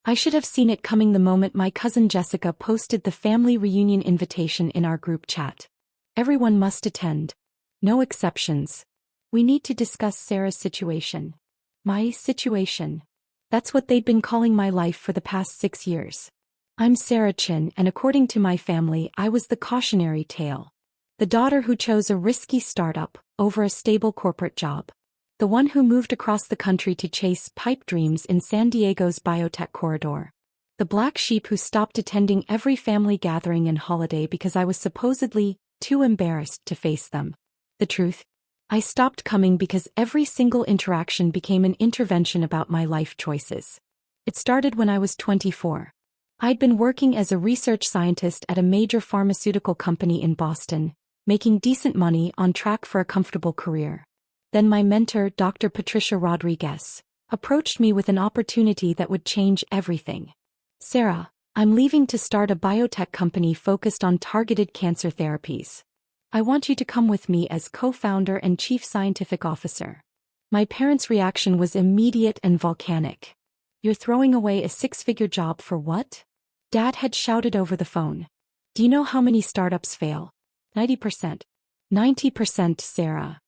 I should have seen it coming the moment my cousin Jessica posted the family reunion invitation in our group chat. Everyone must attend. No exceptions. We need to discuss Sarah's situation. My situation. That's what they'd been calling my life for the past 6 years. I'm Sarah Chin, and according to my family, I was the cautionary tale. The daughter who chose a risky startup over a stable corporate job. The one who moved across the country to chase pipe dreams in San Diego's biotech corridor. The black sheep who stopped attending every family gathering and holiday because I was supposedly too embarrassed to face them. The truth? I stopped coming because every single interaction became an intervention about my life choices. It started when I was 24. I'd been working as a research scientist at a major pharmaceutical company in Boston, making decent money, on track for a comfortable career. Then my mentor, Dr. Patricia Rodriguez, approached me with an opportunity that would change everything. Sarah, I'm leaving to start a biotech company focused on targeted cancer therapies. I want you to come with me as co-founder and chief scientific officer. My parents' reaction was immediate and volcanic. You're throwing away a 6-figure job for what? Dad had shouted over the phone. Do you know how many startups fail? 90%. 90%, Sarah.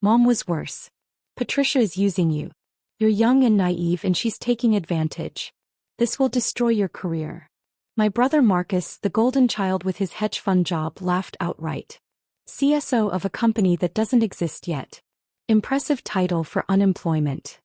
Mom was worse. Patricia is using you. You're young and naive, and she's taking advantage. This will destroy your career. My brother Marcus, the golden child with his hedge fund job, laughed outright. CSO of a company that doesn't exist yet. Impressive title for unemployment.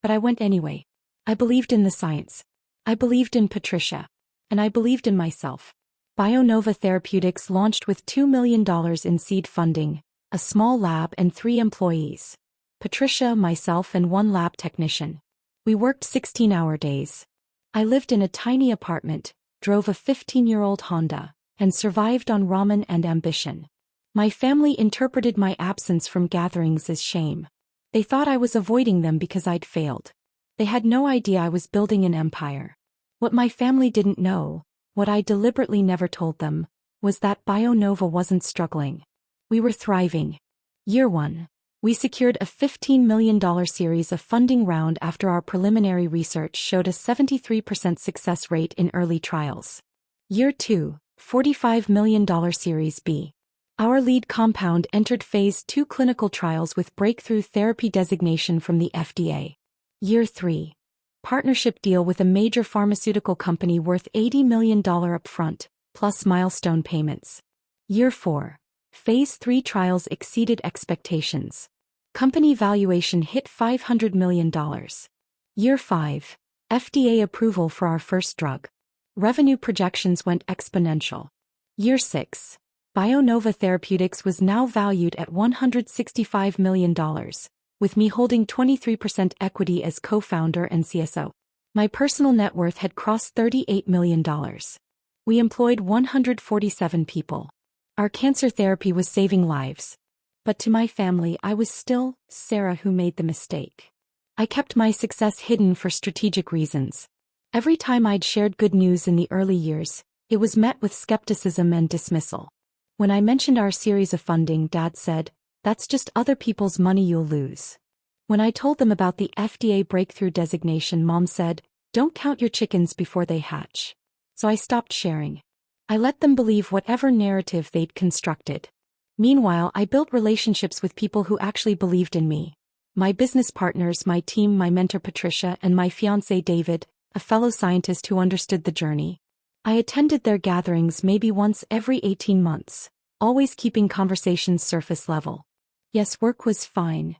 But I went anyway. I believed in the science. I believed in Patricia. And I believed in myself. BioNova Therapeutics launched with $2 million in seed funding, a small lab and 3 employees. Patricia, myself, and 1 lab technician. We worked 16-hour days. I lived in a tiny apartment, drove a 15-year-old Honda, and survived on ramen and ambition. My family interpreted my absence from gatherings as shame. They thought I was avoiding them because I'd failed. They had no idea I was building an empire. What my family didn't know, what I deliberately never told them, was that BioNova wasn't struggling. We were thriving. Year 1. We secured a $15 million series of funding round after our preliminary research showed a 73% success rate in early trials. Year 2, $45 million Series B. Our lead compound entered Phase 2 clinical trials with breakthrough therapy designation from the FDA. Year 3. Partnership deal with a major pharmaceutical company worth $80 million upfront, plus milestone payments. Year 4. Phase 3 trials exceeded expectations. Company valuation hit $500 million. Year 5. FDA approval for our first drug. Revenue projections went exponential. Year 6. BioNova Therapeutics was now valued at $165 million, with me holding 23% equity as co-founder and CSO. My personal net worth had crossed $38 million. We employed 147 people. Our cancer therapy was saving lives. But to my family, I was still Sarah who made the mistake. I kept my success hidden for strategic reasons. Every time I'd shared good news in the early years, it was met with skepticism and dismissal. When I mentioned our series of funding, Dad said, "That's just other people's money you'll lose." When I told them about the FDA breakthrough designation, Mom said, "Don't count your chickens before they hatch." So I stopped sharing. I let them believe whatever narrative they'd constructed. Meanwhile, I built relationships with people who actually believed in me. My business partners, my team, my mentor Patricia, and my fiancé David, a fellow scientist who understood the journey. I attended their gatherings maybe once every 18 months, always keeping conversations surface level. Yes, work was fine.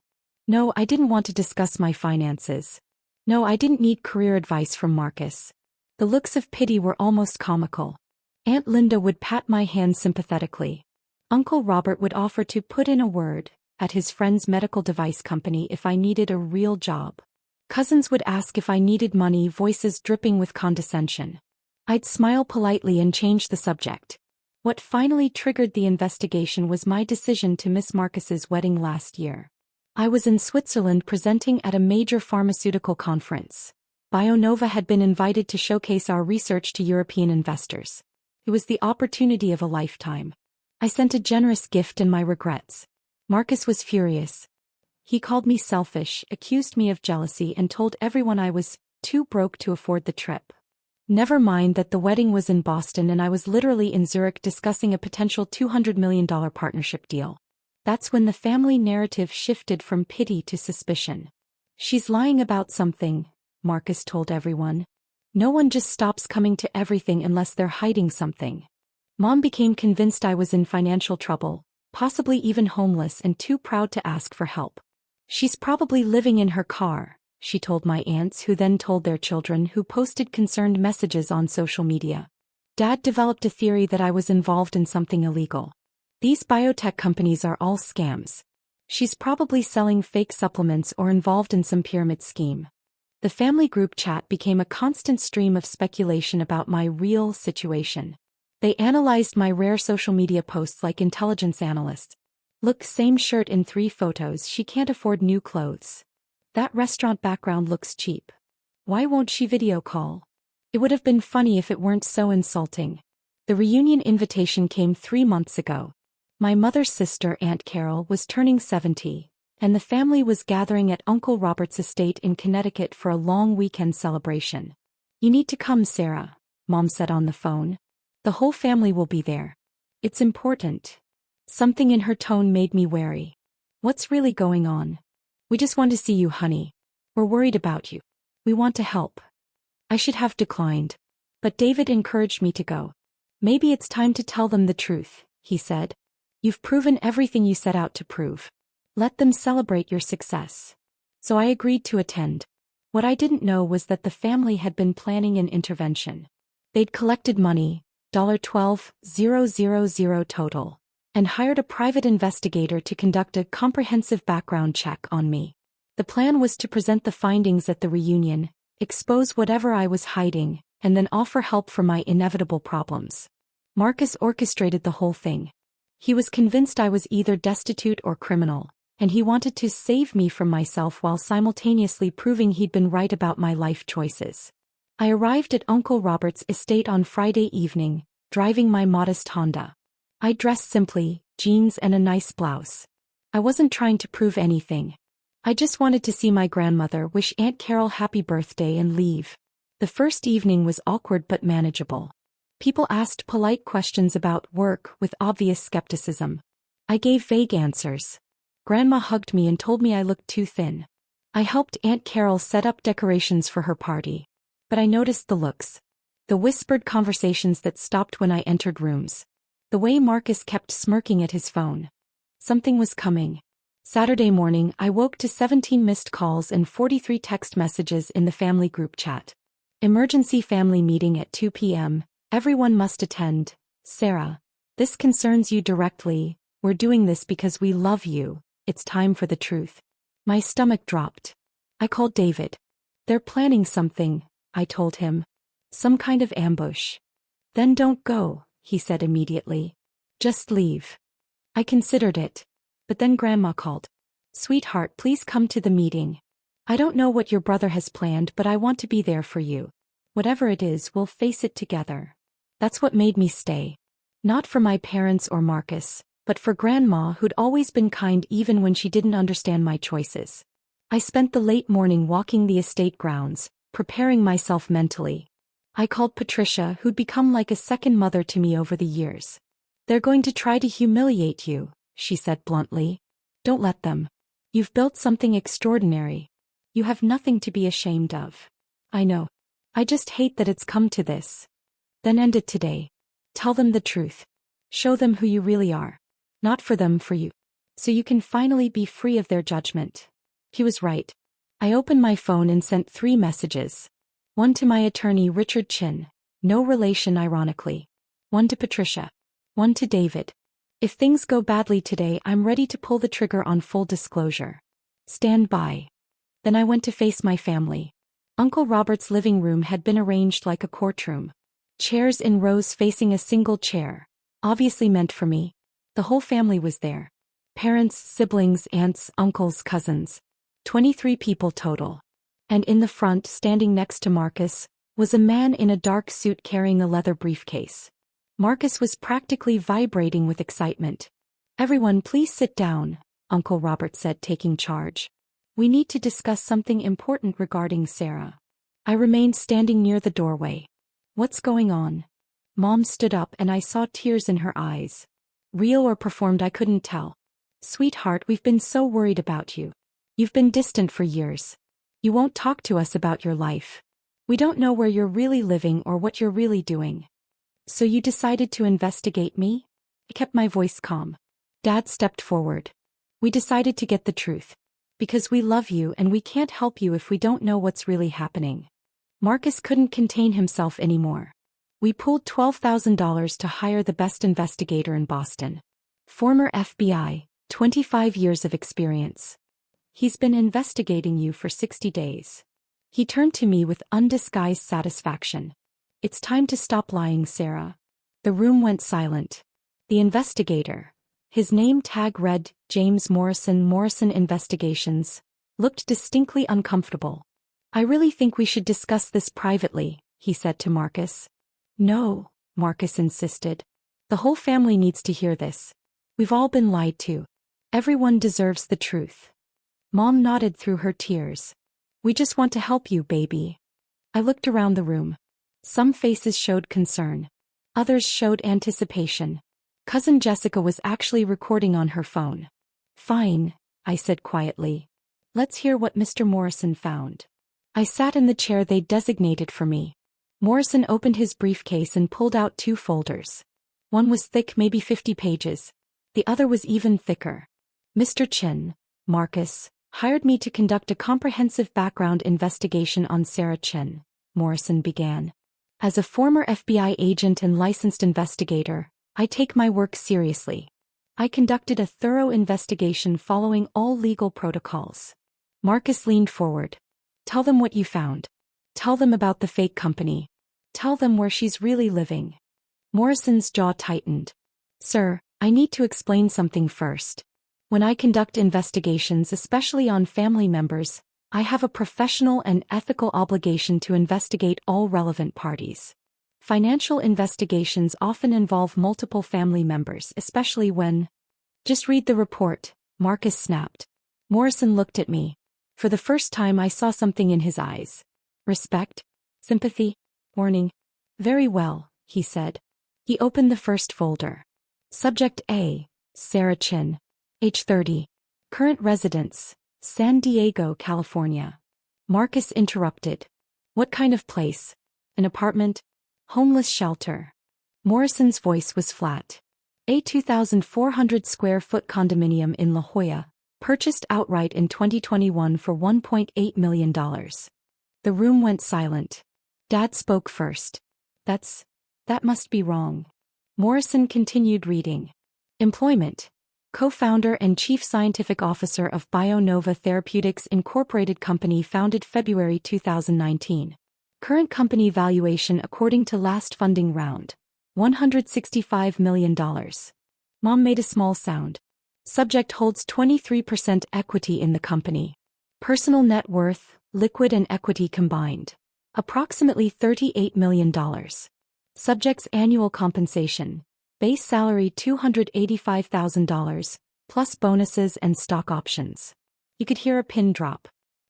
No, I didn't want to discuss my finances. No, I didn't need career advice from Marcus. The looks of pity were almost comical. Aunt Linda would pat my hand sympathetically. Uncle Robert would offer to put in a word at his friend's medical device company if I needed a real job. Cousins would ask if I needed money, voices dripping with condescension. I'd smile politely and change the subject. What finally triggered the investigation was my decision to miss Marcus's wedding last year. I was in Switzerland presenting at a major pharmaceutical conference. BioNova had been invited to showcase our research to European investors. It was the opportunity of a lifetime. I sent a generous gift and my regrets. Marcus was furious. He called me selfish, accused me of jealousy, and told everyone I was too broke to afford the trip. Never mind that the wedding was in Boston and I was literally in Zurich discussing a potential $200 million partnership deal. That's when the family narrative shifted from pity to suspicion. She's lying about something, Marcus told everyone. No one just stops coming to everything unless they're hiding something. Mom became convinced I was in financial trouble, possibly even homeless and too proud to ask for help. She's probably living in her car, she told my aunts, who then told their children, who posted concerned messages on social media. Dad developed a theory that I was involved in something illegal. These biotech companies are all scams. She's probably selling fake supplements or involved in some pyramid scheme. The family group chat became a constant stream of speculation about my real situation. They analyzed my rare social media posts like intelligence analysts. Look, same shirt in 3 photos, she can't afford new clothes. That restaurant background looks cheap. Why won't she video call? It would have been funny if it weren't so insulting. The reunion invitation came 3 months ago. My mother's sister, Aunt Carol, was turning 70, and the family was gathering at Uncle Robert's estate in Connecticut for a long weekend celebration. You need to come, Sarah, Mom said on the phone. The whole family will be there. It's important. Something in her tone made me wary. What's really going on? We just want to see you, honey. We're worried about you. We want to help. I should have declined. But David encouraged me to go. Maybe it's time to tell them the truth, he said. You've proven everything you set out to prove. Let them celebrate your success. So I agreed to attend. What I didn't know was that the family had been planning an intervention. They'd collected money, $12,000 total, and hired a private investigator to conduct a comprehensive background check on me. The plan was to present the findings at the reunion, expose whatever I was hiding, and then offer help for my inevitable problems. Marcus orchestrated the whole thing. He was convinced I was either destitute or criminal, and he wanted to save me from myself while simultaneously proving he'd been right about my life choices. I arrived at Uncle Robert's estate on Friday evening, driving my modest Honda. I dressed simply, jeans and a nice blouse. I wasn't trying to prove anything. I just wanted to see my grandmother, wish Aunt Carol happy birthday and leave. The first evening was awkward but manageable. People asked polite questions about work with obvious skepticism. I gave vague answers. Grandma hugged me and told me I looked too thin. I helped Aunt Carol set up decorations for her party. But I noticed the looks. The whispered conversations that stopped when I entered rooms. The way Marcus kept smirking at his phone. Something was coming. Saturday morning, I woke to 17 missed calls and 43 text messages in the family group chat. Emergency family meeting at 2 p.m. Everyone must attend. Sarah, this concerns you directly. We're doing this because we love you. It's time for the truth. My stomach dropped. I called David. They're planning something, I told him. Some kind of ambush. Then don't go, he said immediately. Just leave. I considered it. But then Grandma called. Sweetheart, please come to the meeting. I don't know what your brother has planned, but I want to be there for you. Whatever it is, we'll face it together. That's what made me stay. Not for my parents or Marcus, but for Grandma, who'd always been kind even when she didn't understand my choices. I spent the late morning walking the estate grounds, preparing myself mentally. I called Patricia, who'd become like a second mother to me over the years. They're going to try to humiliate you, she said bluntly. Don't let them. You've built something extraordinary. You have nothing to be ashamed of. I know. I just hate that it's come to this. Then end it today. Tell them the truth. Show them who you really are. Not for them, for you. So you can finally be free of their judgment. He was right. I opened my phone and sent 3 messages. One to my attorney Richard Chin, no relation ironically. One to Patricia. One to David. If things go badly today, I'm ready to pull the trigger on full disclosure. Stand by. Then I went to face my family. Uncle Robert's living room had been arranged like a courtroom. Chairs in rows facing a single chair, obviously meant for me. The whole family was there. Parents, siblings, aunts, uncles, cousins. 23 people total. And in the front, standing next to Marcus, was a man in a dark suit carrying a leather briefcase. Marcus was practically vibrating with excitement. Everyone, please sit down, Uncle Robert said, taking charge. We need to discuss something important regarding Sarah. I remained standing near the doorway. What's going on? Mom stood up and I saw tears in her eyes. Real or performed, I couldn't tell. Sweetheart, we've been so worried about you. You've been distant for years. You won't talk to us about your life. We don't know where you're really living or what you're really doing. So you decided to investigate me? I kept my voice calm. Dad stepped forward. We decided to get the truth. Because we love you and we can't help you if we don't know what's really happening. Marcus couldn't contain himself anymore. We pooled $12,000 to hire the best investigator in Boston. Former FBI, 25 years of experience. He's been investigating you for 60 days. He turned to me with undisguised satisfaction. It's time to stop lying, Sarah. The room went silent. The investigator, his name tag read, James Morrison Investigations, looked distinctly uncomfortable. I really think we should discuss this privately, he said to Marcus. No, Marcus insisted. The whole family needs to hear this. We've all been lied to. Everyone deserves the truth. Mom nodded through her tears. We just want to help you, baby. I looked around the room. Some faces showed concern. Others showed anticipation. Cousin Jessica was actually recording on her phone. Fine, I said quietly. Let's hear what Mr. Morrison found. I sat in the chair they'd designated for me. Morrison opened his briefcase and pulled out 2 folders. One was thick, maybe 50 pages. The other was even thicker. Mr. Chin, Marcus, hired me to conduct a comprehensive background investigation on Sarah Chin, Morrison began. As a former FBI agent and licensed investigator, I take my work seriously. I conducted a thorough investigation following all legal protocols. Marcus leaned forward. Tell them what you found. Tell them about the fake company. Tell them where she's really living. Morrison's jaw tightened. Sir, I need to explain something first. When I conduct investigations, especially on family members, I have a professional and ethical obligation to investigate all relevant parties. Financial investigations often involve multiple family members, especially when... Just read the report, Marcus snapped. Morrison looked at me. For the first time I saw something in his eyes. Respect? Sympathy? Warning? Very well, he said. He opened the first folder. Subject A, Sarah Chin. Age 30. Current residence, San Diego, California. Marcus interrupted. What kind of place? An apartment? Homeless shelter. Morrison's voice was flat. A 2,400 square foot condominium in La Jolla, purchased outright in 2021 for $1.8 million. The room went silent. Dad spoke first. That must be wrong. Morrison continued reading. Employment. Co-founder and Chief Scientific Officer of BioNova Therapeutics Incorporated Company, founded February 2019. Current company valuation according to last funding round. $165 million. Mom made a small sound. Subject holds 23% equity in the company. Personal net worth, liquid and equity combined. Approximately $38 million. Subject's annual compensation. Base salary $285,000, plus bonuses and stock options. You could hear a pin drop.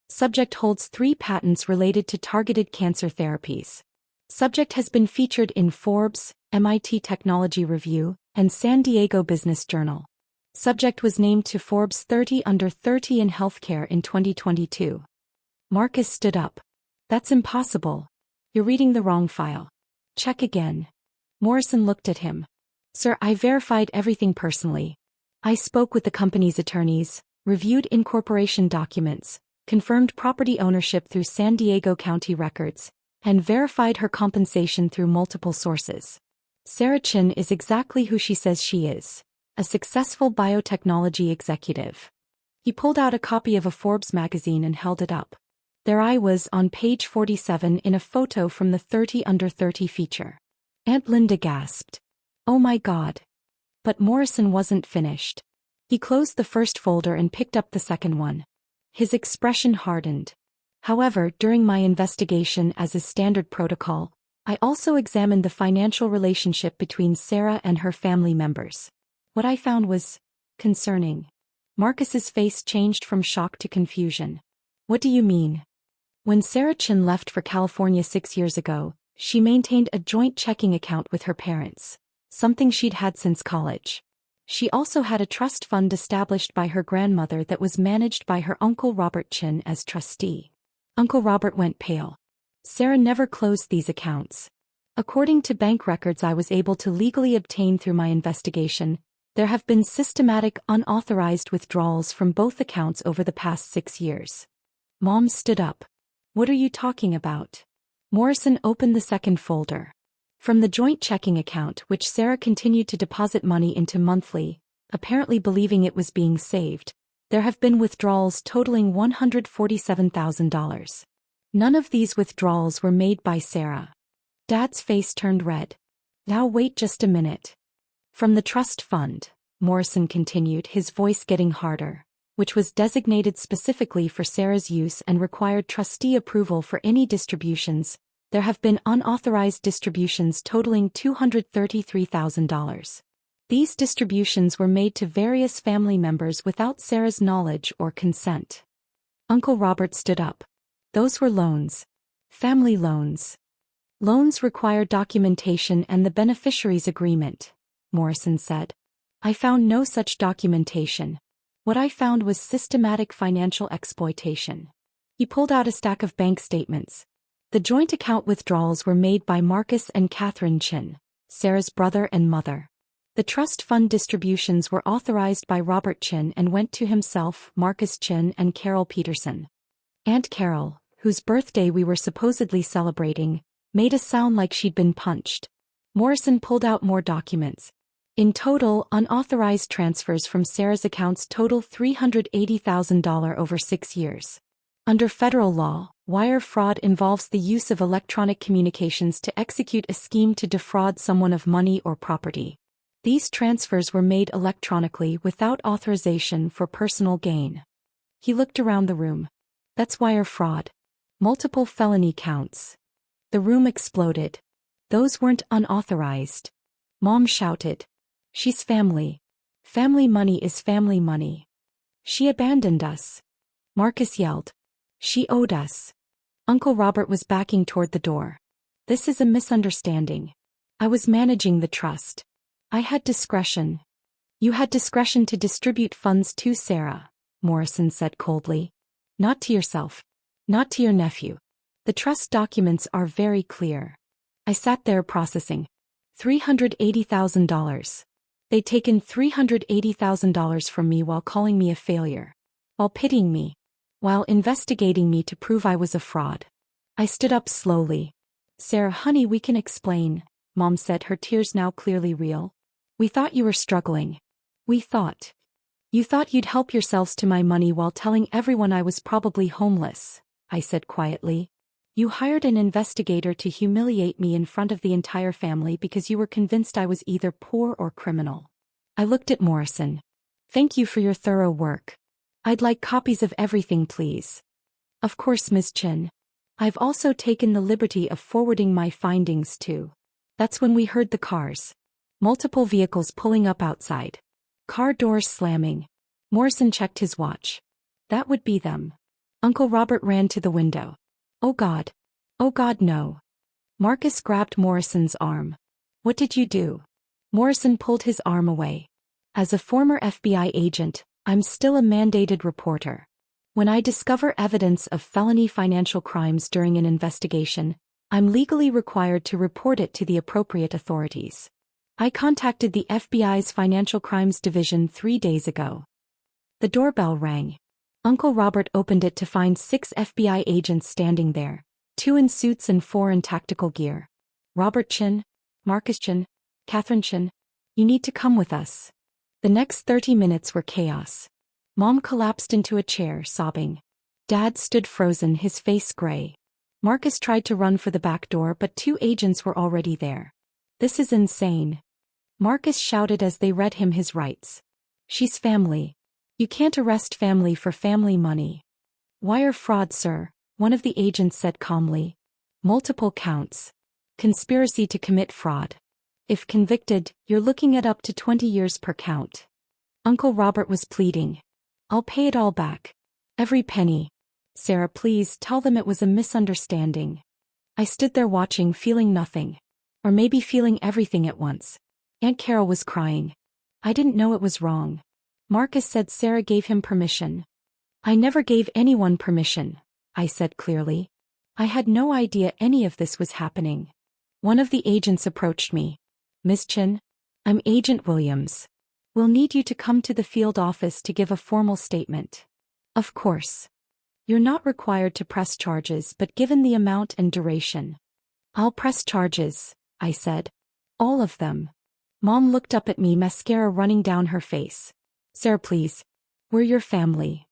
Subject holds 3 patents related to targeted cancer therapies. Subject has been featured in Forbes, MIT Technology Review, and San Diego Business Journal. Subject was named to Forbes 30 Under 30 in Healthcare in 2022. Marcus stood up. That's impossible. You're reading the wrong file. Check again. Morrison looked at him. Sir, I verified everything personally. I spoke with the company's attorneys, reviewed incorporation documents, confirmed property ownership through San Diego County records, and verified her compensation through multiple sources. Sarah Chin is exactly who she says she is, a successful biotechnology executive. He pulled out a copy of a Forbes magazine and held it up. There I was on page 47 in a photo from the 30 Under 30 feature. Aunt Linda gasped. Oh my God. But Morrison wasn't finished. He closed the first folder and picked up the second one. His expression hardened. However, during my investigation, as is standard protocol, I also examined the financial relationship between Sarah and her family members. What I found was concerning. Marcus's face changed from shock to confusion. What do you mean? When Sarah Chin left for California 6 years ago, She maintained a joint checking account with her parents, something she'd had since college. She also had a trust fund established by her grandmother that was managed by her Uncle Robert Chin as trustee. Uncle Robert went pale. Sarah never closed these accounts. According to bank records I was able to legally obtain through my investigation, there have been systematic unauthorized withdrawals from both accounts over the past 6 years. Mom stood up. What are you talking about? Morrison opened the second folder. From the joint checking account which Sarah continued to deposit money into monthly, apparently believing it was being saved, there have been withdrawals totaling $147,000. None of these withdrawals were made by Sarah. Dad's face turned red. Now wait just a minute. From the trust fund, Morrison continued, his voice getting harder, which was designated specifically for Sarah's use and required trustee approval for any distributions, there have been unauthorized distributions totaling $233,000. These distributions were made to various family members without Sarah's knowledge or consent. Uncle Robert stood up. Those were loans. Family loans. Loans require documentation and the beneficiary's agreement, Morrison said. I found no such documentation. What I found was systematic financial exploitation. He pulled out a stack of bank statements. The joint account withdrawals were made by Marcus and Catherine Chin, Sarah's brother and mother. The trust fund distributions were authorized by Robert Chin and went to himself, Marcus Chin, and Carol Peterson. Aunt Carol, whose birthday we were supposedly celebrating, made a sound like she'd been punched. Morrison pulled out more documents. In total, unauthorized transfers from Sarah's accounts total $380,000 over 6 years. Under federal law, wire fraud involves the use of electronic communications to execute a scheme to defraud someone of money or property. These transfers were made electronically without authorization for personal gain. He looked around the room. That's wire fraud. Multiple felony counts. The room exploded. Those weren't unauthorized. Mom shouted. She's family. Family money is family money. She abandoned us. Marcus yelled. She owed us. Uncle Robert was backing toward the door. This is a misunderstanding. I was managing the trust. I had discretion. You had discretion to distribute funds to Sarah, Morrison said coldly. Not to yourself. Not to your nephew. The trust documents are very clear. I sat there processing. $380,000. They'd taken $380,000 from me while calling me a failure. While pitying me. While investigating me to prove I was a fraud. I stood up slowly. Sarah, honey, we can explain, Mom said, her tears now clearly real. We thought you were struggling. We thought. You thought you'd help yourselves to my money while telling everyone I was probably homeless, I said quietly. You hired an investigator to humiliate me in front of the entire family because you were convinced I was either poor or criminal. I looked at Morrison. Thank you for your thorough work. I'd like copies of everything, please. Of course, Ms. Chin. I've also taken the liberty of forwarding my findings too. That's when we heard the cars. Multiple vehicles pulling up outside. Car doors slamming. Morrison checked his watch. That would be them. Uncle Robert ran to the window. Oh God. Oh God, no. Marcus grabbed Morrison's arm. What did you do? Morrison pulled his arm away. As a former FBI agent, I'm still a mandated reporter. When I discover evidence of felony financial crimes during an investigation, I'm legally required to report it to the appropriate authorities. I contacted the FBI's Financial Crimes Division 3 days ago. The doorbell rang. Uncle Robert opened it to find 6 FBI agents standing there, 2 in suits and 4 in tactical gear. Robert Chin, Marcus Chin, Catherine Chin, you need to come with us. The next 30 minutes were chaos. Mom collapsed into a chair, sobbing. Dad stood frozen, his face gray. Marcus tried to run for the back door, but 2 agents were already there. This is insane. Marcus shouted as they read him his rights. She's family. You can't arrest family for family money. Wire fraud, sir, one of the agents said calmly. Multiple counts. Conspiracy to commit fraud. If convicted, you're looking at up to 20 years per count. Uncle Robert was pleading. I'll pay it all back. Every penny. Sarah, please tell them it was a misunderstanding. I stood there watching, feeling nothing. Or maybe feeling everything at once. Aunt Carol was crying. I didn't know it was wrong. Marcus said Sarah gave him permission. I never gave anyone permission, I said clearly. I had no idea any of this was happening. One of the agents approached me. Miss Chin? I'm Agent Williams. We'll need you to come to the field office to give a formal statement. Of course. You're not required to press charges, but given the amount and duration. I'll press charges, I said. All of them. Mom looked up at me, mascara running down her face. Sarah, please. We're your family.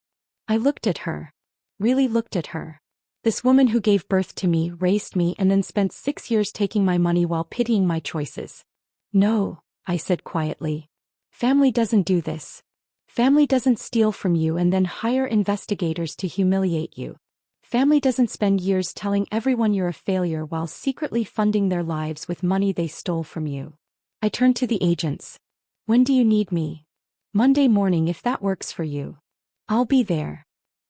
I looked at her. Really looked at her. This woman who gave birth to me, raised me, and then spent 6 years taking my money while pitying my choices. No, I said quietly. Family doesn't do this. Family doesn't steal from you and then hire investigators to humiliate you. Family doesn't spend years telling everyone you're a failure while secretly funding their lives with money they stole from you. I turned to the agents. When do you need me? Monday morning if that works for you. I'll be there.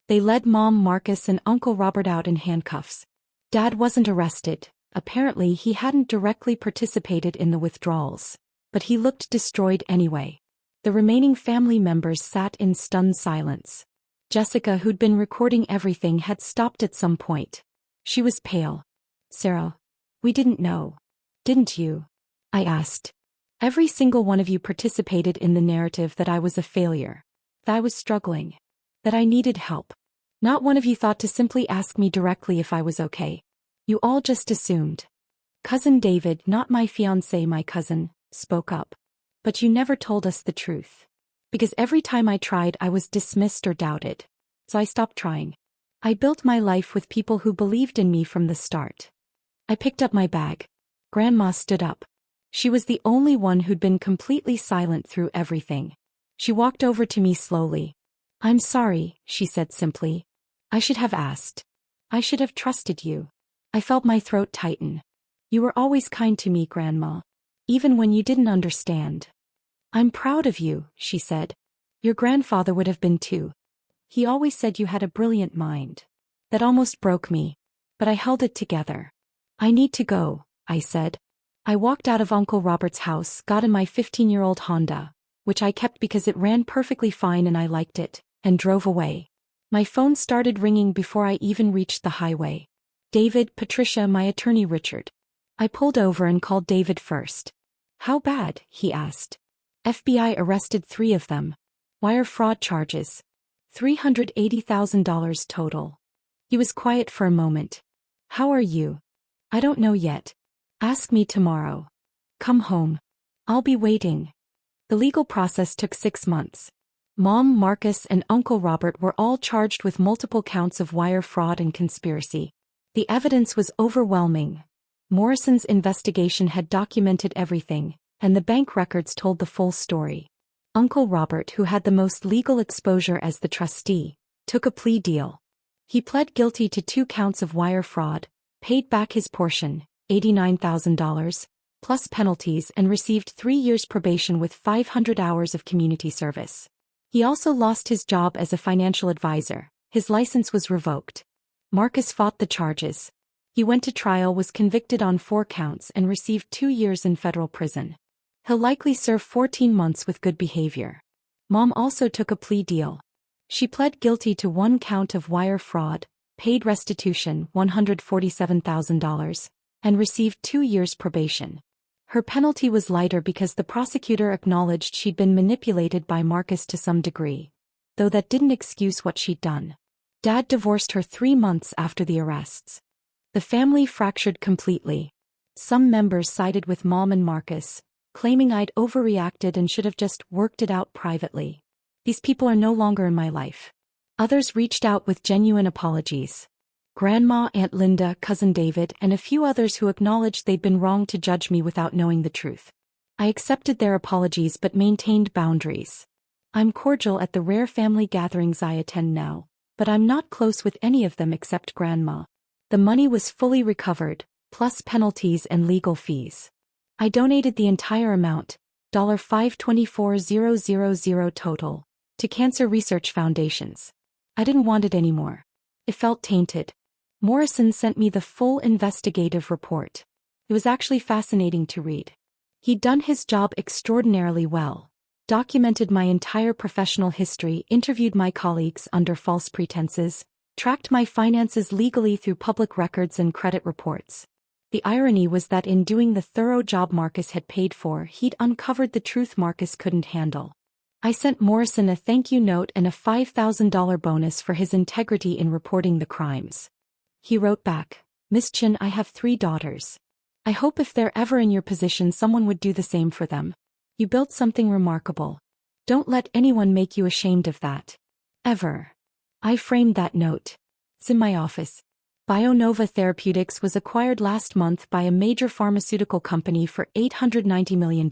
They led Mom, Marcus, and Uncle Robert out in handcuffs. Dad wasn't arrested. Apparently he hadn't directly participated in the withdrawals. But he looked destroyed anyway. The remaining family members sat in stunned silence. Jessica, who'd been recording everything, had stopped at some point. She was pale. Sarah, we didn't know. Didn't you? I asked. Every single one of you participated in the narrative that I was a failure. That I was struggling. That I needed help. Not one of you thought to simply ask me directly if I was okay. You all just assumed. Cousin David, not my fiancé, my cousin, spoke up. But you never told us the truth. Because every time I tried I was dismissed or doubted. So I stopped trying. I built my life with people who believed in me from the start. I picked up my bag. Grandma stood up. She was the only one who'd been completely silent through everything. She walked over to me slowly. I'm sorry, she said simply. I should have asked. I should have trusted you. I felt my throat tighten. You were always kind to me, Grandma. Even when you didn't understand. I'm proud of you, she said. Your grandfather would have been too. He always said you had a brilliant mind. That almost broke me. But I held it together. I need to go, I said. I walked out of Uncle Robert's house, got in my 15-year-old Honda, which I kept because it ran perfectly fine and I liked it, and drove away. My phone started ringing before I even reached the highway. David, Patricia, my attorney Richard. I pulled over and called David first. How bad? He asked. FBI arrested 3 of them. Wire fraud charges. $380,000 total. He was quiet for a moment. How are you? I don't know yet. Ask me tomorrow. Come home. I'll be waiting. The legal process took 6 months. Mom, Marcus, and Uncle Robert were all charged with multiple counts of wire fraud and conspiracy. The evidence was overwhelming. Morrison's investigation had documented everything, and the bank records told the full story. Uncle Robert, who had the most legal exposure as the trustee, took a plea deal. He pled guilty to 2 counts of wire fraud, paid back his portion, $89,000, plus penalties, and received 3 years probation with 500 hours of community service. He also lost his job as a financial advisor. His license was revoked. Marcus fought the charges. He went to trial, was convicted on 4 counts, and received 2 years in federal prison. He'll likely serve 14 months with good behavior. Mom also took a plea deal. She pled guilty to 1 count of wire fraud, paid restitution $147,000, and received 2 years probation. Her penalty was lighter because the prosecutor acknowledged she'd been manipulated by Marcus to some degree, though that didn't excuse what she'd done. Dad divorced her 3 months after the arrests. The family fractured completely. Some members sided with Mom and Marcus, claiming I'd overreacted and should have just worked it out privately. These people are no longer in my life. Others reached out with genuine apologies. Grandma, Aunt Linda, Cousin David, and a few others who acknowledged they'd been wrong to judge me without knowing the truth. I accepted their apologies but maintained boundaries. I'm cordial at the rare family gatherings I attend now, but I'm not close with any of them except Grandma. The money was fully recovered, plus penalties and legal fees. I donated the entire amount, $524,000 total, to cancer research foundations. I didn't want it anymore. It felt tainted. Morrison sent me the full investigative report. It was actually fascinating to read. He'd done his job extraordinarily well, documented my entire professional history, interviewed my colleagues under false pretenses, tracked my finances legally through public records and credit reports. The irony was that in doing the thorough job Marcus had paid for, he'd uncovered the truth Marcus couldn't handle. I sent Morrison a thank you note and a $5,000 bonus for his integrity in reporting the crimes. He wrote back, "Miss Chin, I have 3 daughters. I hope if they're ever in your position someone would do the same for them. You built something remarkable. Don't let anyone make you ashamed of that. Ever." I framed that note. It's in my office. BioNova Therapeutics was acquired last month by a major pharmaceutical company for $890 million.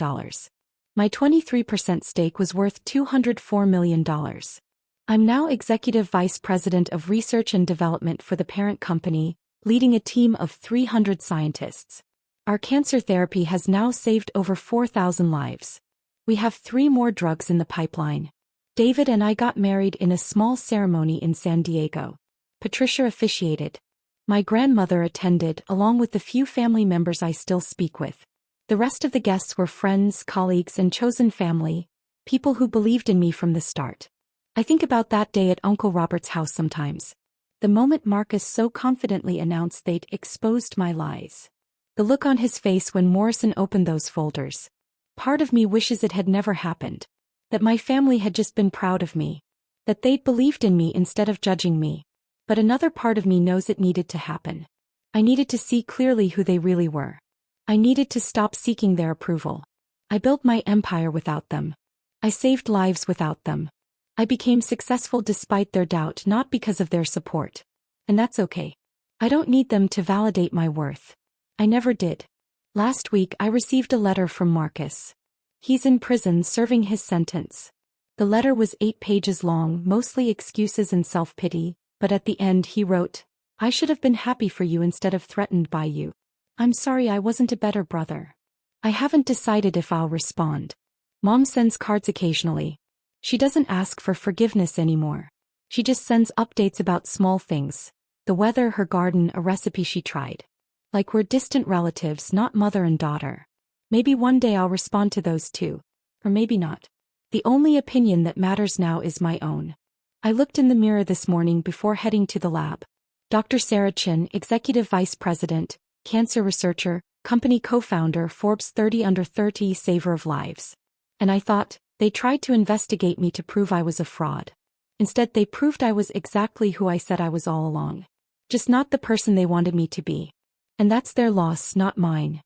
My 23% stake was worth $204 million. I'm now Executive Vice President of Research and Development for the parent company, leading a team of 300 scientists. Our cancer therapy has now saved over 4,000 lives. We have 3 more drugs in the pipeline. David and I got married in a small ceremony in San Diego. Patricia officiated. My grandmother attended, along with the few family members I still speak with. The rest of the guests were friends, colleagues, and chosen family, people who believed in me from the start. I think about that day at Uncle Robert's house sometimes. The moment Marcus so confidently announced they'd exposed my lies. The look on his face when Morrison opened those folders. Part of me wishes it had never happened. That my family had just been proud of me. That they'd believed in me instead of judging me. But another part of me knows it needed to happen. I needed to see clearly who they really were. I needed to stop seeking their approval. I built my empire without them. I saved lives without them. I became successful despite their doubt, not because of their support. And that's okay. I don't need them to validate my worth. I never did. Last week I received a letter from Marcus. He's in prison serving his sentence. The letter was 8 pages long, mostly excuses and self-pity, but at the end he wrote, "I should have been happy for you instead of threatened by you. I'm sorry I wasn't a better brother. I haven't decided if I'll respond. Mom sends cards occasionally. She doesn't ask for forgiveness anymore. She just sends updates about small things. The weather, her garden, a recipe she tried. Like we're distant relatives, not mother and daughter. Maybe one day I'll respond to those too. Or maybe not. The only opinion that matters now is my own." I looked in the mirror this morning before heading to the lab. Dr. Sarah Chin, Executive Vice President, cancer researcher, company co-founder, Forbes 30 Under 30 Saver of Lives. And I thought, they tried to investigate me to prove I was a fraud. Instead, they proved I was exactly who I said I was all along. Just not the person they wanted me to be. And that's their loss, not mine.